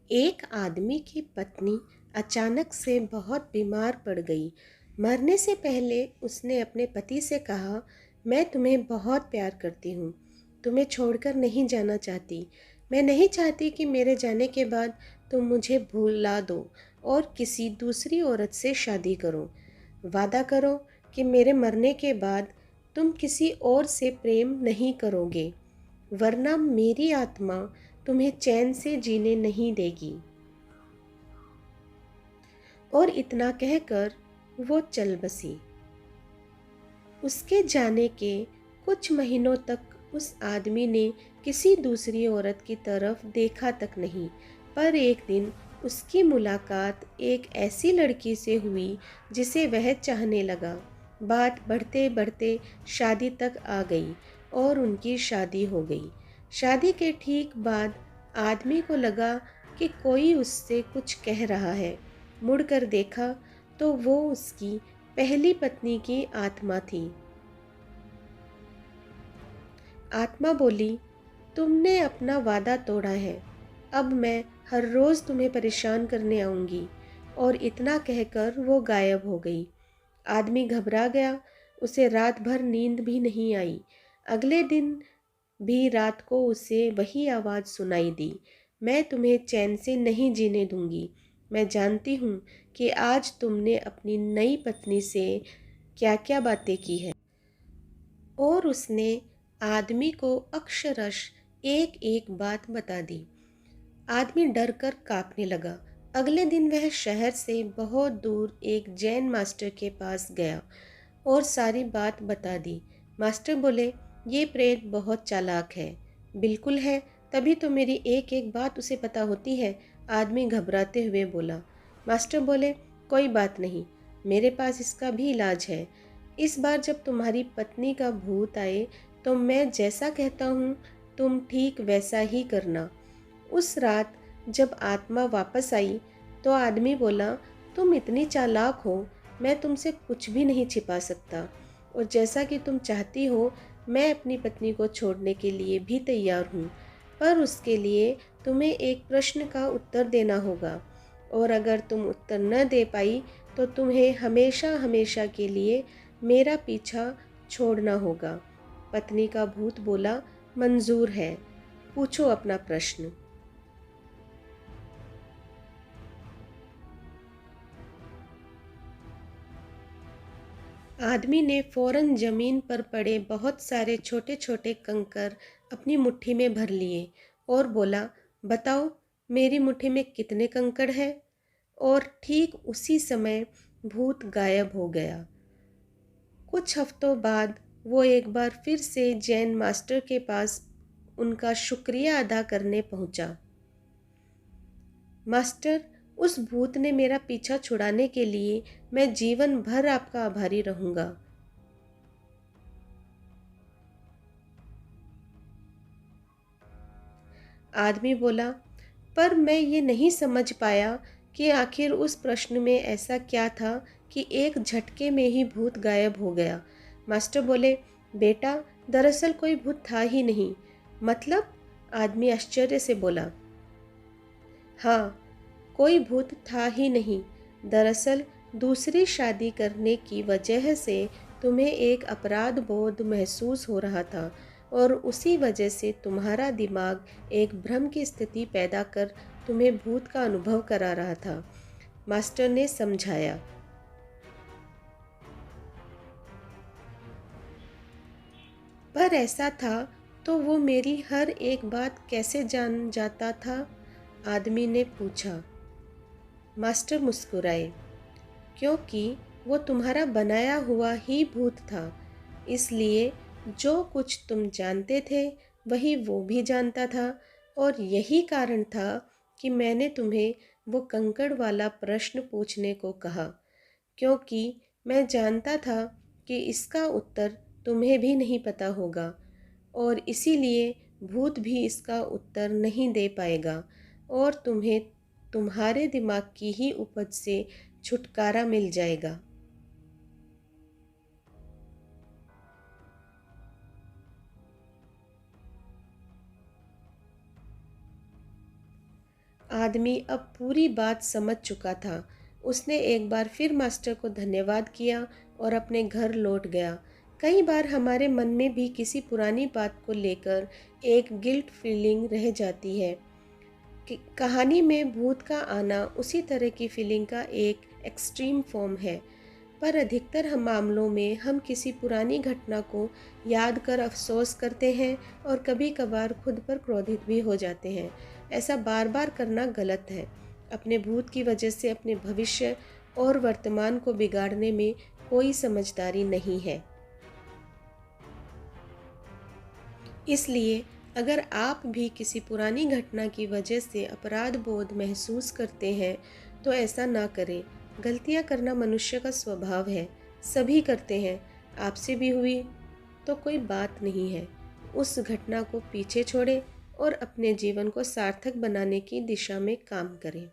एक आदमी की पत्नी अचानक से बहुत बीमार पड़ गई। मरने से पहले उसने अपने पति से कहा, मैं तुम्हें बहुत प्यार करती हूँ, तुम्हें छोड़कर नहीं जाना चाहती। मैं नहीं चाहती कि मेरे जाने के बाद तुम मुझे भुला दो और किसी दूसरी औरत से शादी करो। वादा करो कि मेरे मरने के बाद तुम किसी और से प्रेम नहीं करोगे, वरना मेरी आत्मा तुम्हें चैन से जीने नहीं देगी। और इतना कहकर वो चल बसी। उसके जाने के कुछ महीनों तक उस आदमी ने किसी दूसरी औरत की तरफ देखा तक नहीं। पर एक दिन उसकी मुलाकात एक ऐसी लड़की से हुई जिसे वह चाहने लगा। बात बढ़ते बढ़ते शादी तक आ गई और उनकी शादी हो गई। शादी के ठीक बाद आदमी को लगा कि कोई उससे कुछ कह रहा है। मुड़कर देखा तो वो उसकी पहली पत्नी की आत्मा थी। आत्मा बोली, तुमने अपना वादा तोड़ा है, अब मैं हर रोज़ तुम्हें परेशान करने आऊँगी। और इतना कहकर वो गायब हो गई। आदमी घबरा गया, उसे रात भर नींद भी नहीं आई। अगले दिन भी रात को उसे वही आवाज़ सुनाई दी, मैं तुम्हें चैन से नहीं जीने दूंगी। मैं जानती हूँ कि आज तुमने अपनी नई पत्नी से क्या क्या बातें की है। और उसने आदमी को अक्षरश एक एक बात बता दी। आदमी डर कर कांपने लगा। अगले दिन वह शहर से बहुत दूर एक जैन मास्टर के पास गया और सारी बात बता दी। मास्टर बोले, ये प्रेत बहुत चालाक है। बिल्कुल है, तभी तो मेरी एक एक बात उसे पता होती है। आदमी घबराते हुए बोला। मास्टर बोले, कोई बात नहीं, मेरे पास इसका भी इलाज है। इस बार जब तुम्हारी पत्नी का भूत आए तो मैं जैसा कहता हूँ तुम ठीक वैसा ही करना। उस रात जब आत्मा वापस आई तो आदमी बोला, तुम इतनी चालाक हो, मैं तुमसे कुछ भी नहीं छिपा सकता। और जैसा कि तुम चाहती हो, मैं अपनी पत्नी को छोड़ने के लिए भी तैयार हूँ। पर उसके लिए तुम्हें एक प्रश्न का उत्तर देना होगा, और अगर तुम उत्तर न दे पाई तो तुम्हें हमेशा हमेशा के लिए मेरा पीछा छोड़ना होगा। पत्नी का भूत बोला, मंजूर है, पूछो अपना प्रश्न। आदमी ने फौरन जमीन पर पड़े बहुत सारे छोटे छोटे कंकर अपनी मुट्ठी में भर लिए और बोला, बताओ मेरी मुट्ठी में कितने कंकड़ हैं। और ठीक उसी समय भूत गायब हो गया। कुछ हफ्तों बाद वो एक बार फिर से जैन मास्टर के पास उनका शुक्रिया अदा करने पहुंचा। मास्टर, उस भूत ने मेरा पीछा छुड़ाने के लिए मैं जीवन भर आपका आभारी रहूंगा। आदमी बोला, पर मैं ये नहीं समझ पाया कि आखिर उस प्रश्न में ऐसा क्या था कि एक झटके में ही भूत गायब हो गया। मास्टर बोले, बेटा, दरअसल कोई भूत था ही नहीं। मतलब? आदमी आश्चर्य से बोला। हाँ, कोई भूत था ही नहीं। दरअसल दूसरी शादी करने की वजह से तुम्हें एक अपराध बोध महसूस हो रहा था, और उसी वजह से तुम्हारा दिमाग एक भ्रम की स्थिति पैदा कर तुम्हें भूत का अनुभव करा रहा था। मास्टर ने समझाया। पर ऐसा था तो वो मेरी हर एक बात कैसे जान जाता था? आदमी ने पूछा। मास्टर मुस्कुराए, क्योंकि वो तुम्हारा बनाया हुआ ही भूत था। इसलिए जो कुछ तुम जानते थे वही वो भी जानता था। और यही कारण था कि मैंने तुम्हें वो कंकड़ वाला प्रश्न पूछने को कहा, क्योंकि मैं जानता था कि इसका उत्तर तुम्हें भी नहीं पता होगा, और इसीलिए भूत भी इसका उत्तर नहीं दे पाएगा, और तुम्हें तुम्हारे दिमाग की ही उपज से छुटकारा मिल जाएगा। आदमी अब पूरी बात समझ चुका था। उसने एक बार फिर मास्टर को धन्यवाद किया और अपने घर लौट गया। कई बार हमारे मन में भी किसी पुरानी बात को लेकर एक गिल्ट फीलिंग रह जाती है कि कहानी में भूत का आना उसी तरह की फीलिंग का एक एक्सट्रीम फॉर्म है। पर अधिकतर हम मामलों में हम किसी पुरानी घटना को याद कर अफसोस करते हैं और कभी कभार खुद पर क्रोधित भी हो जाते हैं। ऐसा बार बार करना गलत है। अपने भूत की वजह से अपने भविष्य और वर्तमान को बिगाड़ने में कोई समझदारी नहीं है। इसलिए अगर आप भी किसी पुरानी घटना की वजह से अपराध बोध महसूस करते हैं तो ऐसा ना करें। गलतियां करना मनुष्य का स्वभाव है, सभी करते हैं। आपसे भी हुई तो कोई बात नहीं है। उस घटना को पीछे छोड़ें और अपने जीवन को सार्थक बनाने की दिशा में काम करें।